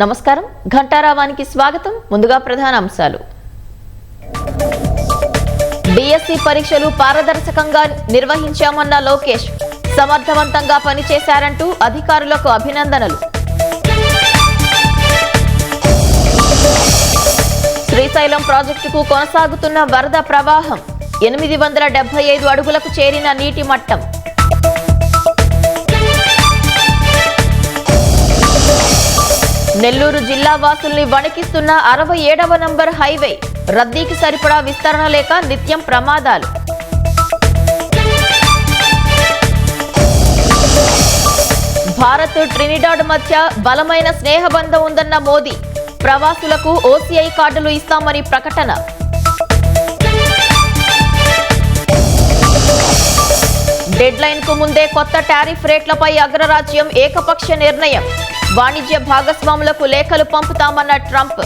నమస్కారం ఘంటారావానికి స్వాగతం. ముందుగా ప్రధాన అంశాలు. డిఎస్సి పరీక్షలు పారదర్శకంగా నిర్వహించామన్న లోకేష్, సమర్థవంతంగా పనిచేశారంటూ అధికారులకు అభినందనలు. శ్రీశైలం ప్రాజెక్టుకు కొనసాగుతున్న వరద ప్రవాహం, 875 అడుగులకు చేరిన నీటి మట్టం. నెల్లూరు జిల్లా వాసుల్ని వణికిస్తున్న 67వ నంబర్ హైవే, రద్దీకి సరిపడా విస్తరణ లేక నిత్యం ప్రమాదాలు. భారత్ ట్రినిడాడ్ మధ్య బలమైన స్నేహబంధం ఉందన్న మోదీ, ప్రవాసులకు ఓసీఐ కార్డులు ఇస్తామని ప్రకటన. డెడ్లైన్ కు ముందే కొత్త టారిఫ్ రేట్లపై అగ్రరాజ్యం ఏకపక్ష నిర్ణయం, వాణిజ్య భాగస్వాములకు లేఖలు పంపుతామన్న ట్రంప్.